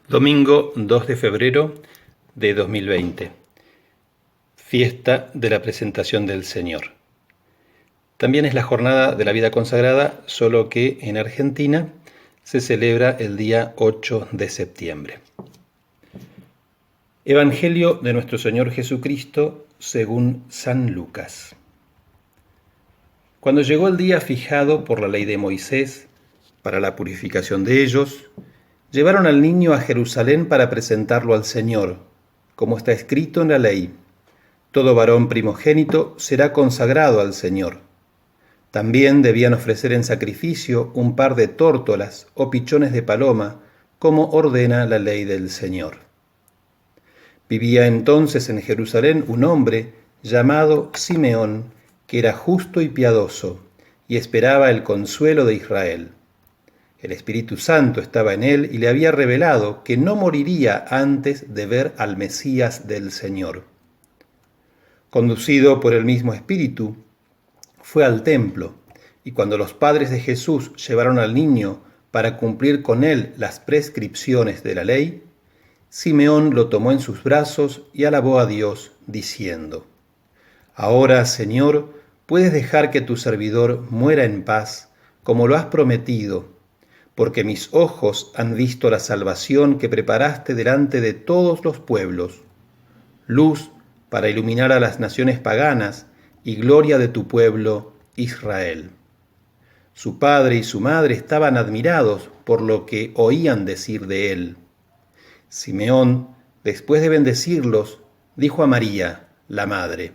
Domingo 2 de febrero de 2020, fiesta de la presentación del Señor. También es la jornada de la vida consagrada, solo que en Argentina se celebra el día 8 de septiembre. Evangelio de nuestro Señor Jesucristo según San Lucas. Cuando llegó el día fijado por la ley de Moisés para la purificación de ellos, llevaron al niño a Jerusalén para presentarlo al Señor, como está escrito en la ley. Todo varón primogénito será consagrado al Señor. También debían ofrecer en sacrificio un par de tórtolas o pichones de paloma, como ordena la ley del Señor. Vivía entonces en Jerusalén un hombre llamado Simeón, que era justo y piadoso, y esperaba el consuelo de Israel. El Espíritu Santo estaba en él y le había revelado que no moriría antes de ver al Mesías del Señor. Conducido por el mismo Espíritu, fue al templo, y cuando los padres de Jesús llevaron al niño para cumplir con él las prescripciones de la ley, Simeón lo tomó en sus brazos y alabó a Dios, diciendo: «Ahora, Señor, puedes dejar que tu servidor muera en paz, como lo has prometido, porque mis ojos han visto la salvación que preparaste delante de todos los pueblos, luz para iluminar a las naciones paganas y gloria de tu pueblo Israel». Su padre y su madre estaban admirados por lo que oían decir de él. Simeón, después de bendecirlos, dijo a María, la madre: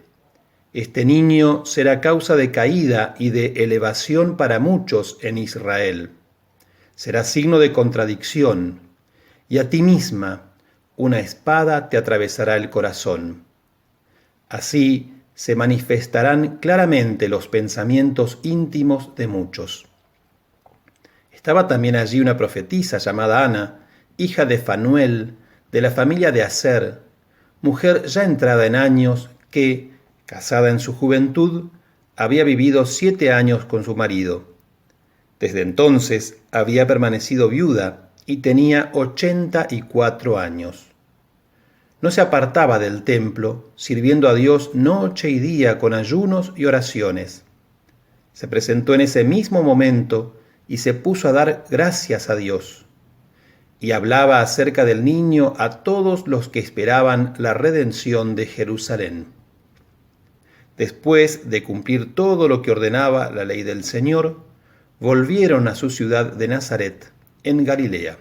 «Este niño será causa de caída y de elevación para muchos en Israel. Será signo de contradicción, y a ti misma una espada te atravesará el corazón. Así se manifestarán claramente los pensamientos íntimos de muchos». Estaba también allí una profetisa llamada Ana, hija de Fanuel, de la familia de Aser, mujer ya entrada en años que, casada en su juventud, había vivido 7 años con su marido. Desde entonces había permanecido viuda y tenía 84 años. No se apartaba del templo, sirviendo a Dios noche y día con ayunos y oraciones. Se presentó en ese mismo momento y se puso a dar gracias a Dios. Y hablaba acerca del niño a todos los que esperaban la redención de Jerusalén. Después de cumplir todo lo que ordenaba la ley del Señor, volvieron a su ciudad de Nazaret, en Galilea.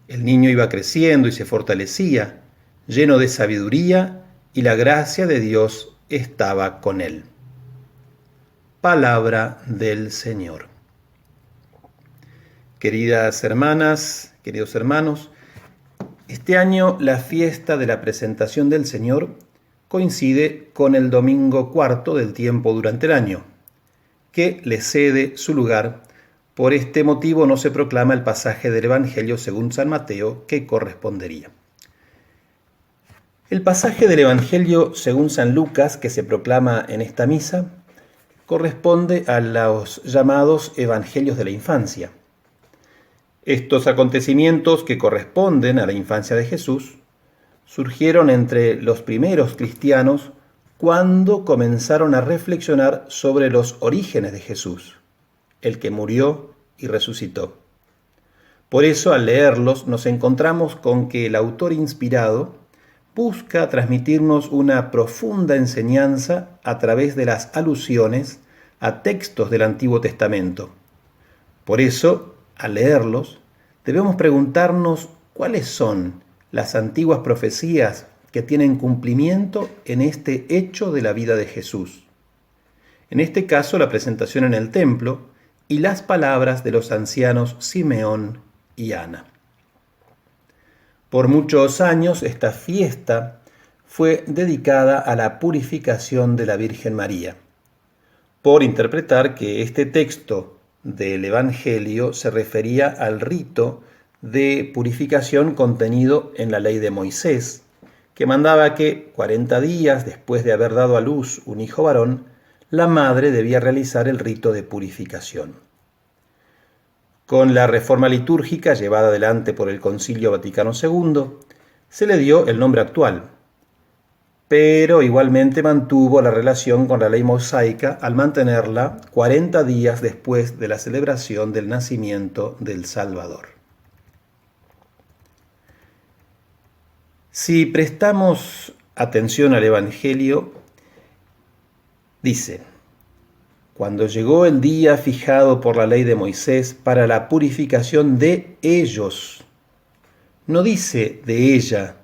El niño iba creciendo y se fortalecía, lleno de sabiduría, y la gracia de Dios estaba con él. Palabra del Señor. Queridas hermanas, queridos hermanos, este año la fiesta de la presentación del Señor coincide con el domingo cuarto del tiempo durante el año, que le cede su lugar. Por este motivo no se proclama el pasaje del Evangelio según San Mateo que correspondería. El pasaje del Evangelio según San Lucas que se proclama en esta misa corresponde a los llamados Evangelios de la infancia. Estos acontecimientos que corresponden a la infancia de Jesús surgieron entre los primeros cristianos cuando comenzaron a reflexionar sobre los orígenes de Jesús, el que murió y resucitó. Por eso, al leerlos, nos encontramos con que el autor inspirado busca transmitirnos una profunda enseñanza a través de las alusiones a textos del Antiguo Testamento. Por eso, al leerlos, debemos preguntarnos cuáles son las antiguas profecías que tienen cumplimiento en este hecho de la vida de Jesús. En este caso, la presentación en el templo y las palabras de los ancianos Simeón y Ana. Por muchos años, esta fiesta fue dedicada a la purificación de la Virgen María, por interpretar que este texto del Evangelio se refería al rito de purificación contenido en la ley de Moisés, que mandaba que 40 días después de haber dado a luz un hijo varón, la madre debía realizar el rito de purificación. Con la reforma litúrgica llevada adelante por el Concilio Vaticano II, se le dio el nombre actual, pero igualmente mantuvo la relación con la ley mosaica al mantenerla 40 días después de la celebración del nacimiento del Salvador. Si prestamos atención al Evangelio, dice: cuando llegó el día fijado por la ley de Moisés para la purificación de ellos, no dice de ella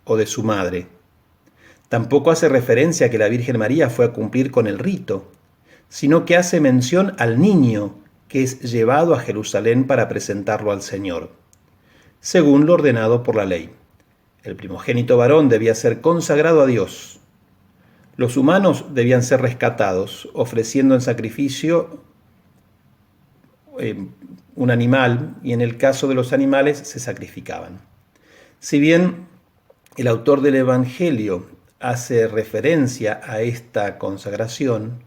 o de su madre. Tampoco hace referencia a que la Virgen María fue a cumplir con el rito, sino que hace mención al niño que es llevado a Jerusalén para presentarlo al Señor, según lo ordenado por la ley. El primogénito varón debía ser consagrado a Dios. Los humanos debían ser rescatados, ofreciendo en sacrificio un animal, y en el caso de los animales se sacrificaban. Si bien el autor del Evangelio hace referencia a esta consagración,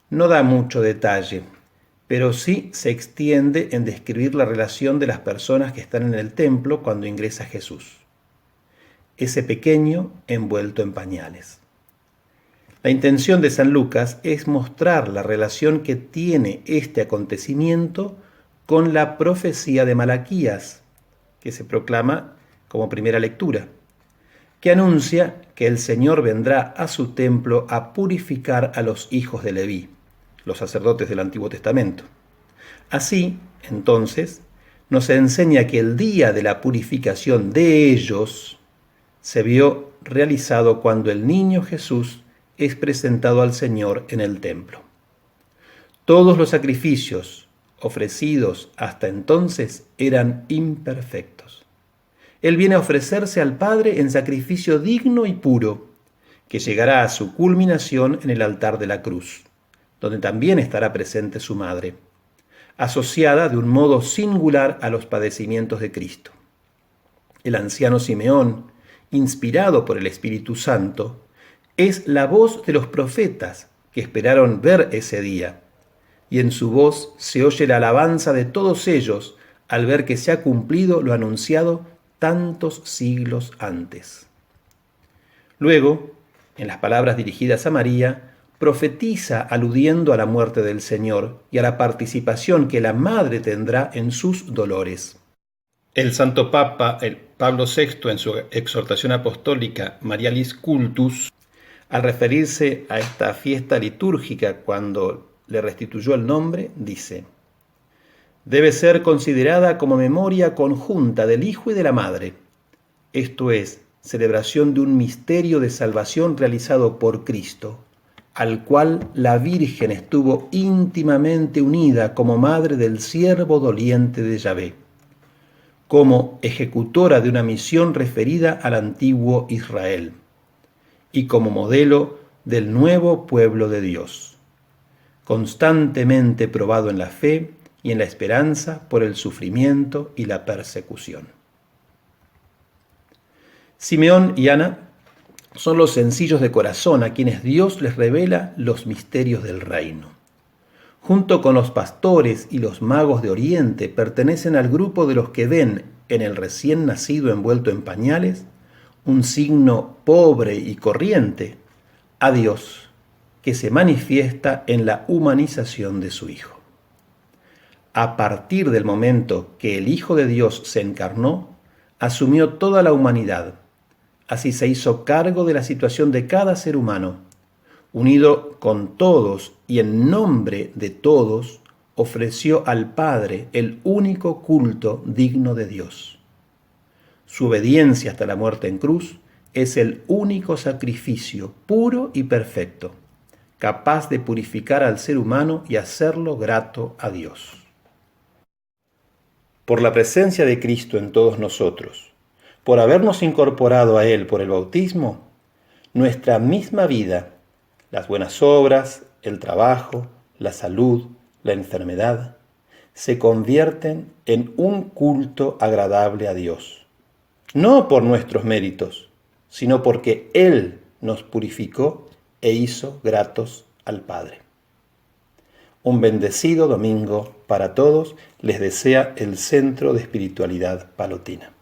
no da mucho detalle, pero sí se extiende en describir la relación de las personas que están en el templo cuando ingresa Jesús, ese pequeño envuelto en pañales. La intención de San Lucas es mostrar la relación que tiene este acontecimiento con la profecía de Malaquías, que se proclama como primera lectura, que anuncia que el Señor vendrá a su templo a purificar a los hijos de Leví, los sacerdotes del Antiguo Testamento. Así, entonces, nos enseña que el día de la purificación de ellos se vio realizado cuando el niño Jesús es presentado al Señor en el templo. Todos los sacrificios ofrecidos hasta entonces eran imperfectos. Él viene a ofrecerse al Padre en sacrificio digno y puro, que llegará a su culminación en el altar de la cruz, donde también estará presente su madre, asociada de un modo singular a los padecimientos de Cristo. El anciano Simeón, inspirado por el Espíritu Santo, es la voz de los profetas que esperaron ver ese día, y en su voz se oye la alabanza de todos ellos al ver que se ha cumplido lo anunciado tantos siglos antes. Luego, en las palabras dirigidas a María, profetiza aludiendo a la muerte del Señor y a la participación que la madre tendrá en sus dolores. El Santo Papa, el Pablo VI, en su exhortación apostólica Marialis Cultus, al referirse a esta fiesta litúrgica cuando le restituyó el nombre, dice: debe ser considerada como memoria conjunta del Hijo y de la Madre, esto es, celebración de un misterio de salvación realizado por Cristo, al cual la Virgen estuvo íntimamente unida como madre del siervo doliente de Yahvé, como ejecutora de una misión referida al antiguo Israel, y como modelo del nuevo pueblo de Dios, constantemente probado en la fe y en la esperanza por el sufrimiento y la persecución. Simeón y Ana son los sencillos de corazón a quienes Dios les revela los misterios del reino. Junto con los pastores y los magos de Oriente, pertenecen al grupo de los que ven en el recién nacido envuelto en pañales un signo pobre y corriente a Dios, que se manifiesta en la humanización de su Hijo. A partir del momento que el Hijo de Dios se encarnó, asumió toda la humanidad. Así se hizo cargo de la situación de cada ser humano, unido con todos y en nombre de todos, ofreció al Padre el único culto digno de Dios. Su obediencia hasta la muerte en cruz es el único sacrificio puro y perfecto, capaz de purificar al ser humano y hacerlo grato a Dios. Por la presencia de Cristo en todos nosotros, por habernos incorporado a Él por el bautismo, nuestra misma vida, las buenas obras, el trabajo, la salud, la enfermedad, se convierten en un culto agradable a Dios. No por nuestros méritos, sino porque Él nos purificó e hizo gratos al Padre. Un bendecido domingo para todos les desea el Centro de Espiritualidad Palotina.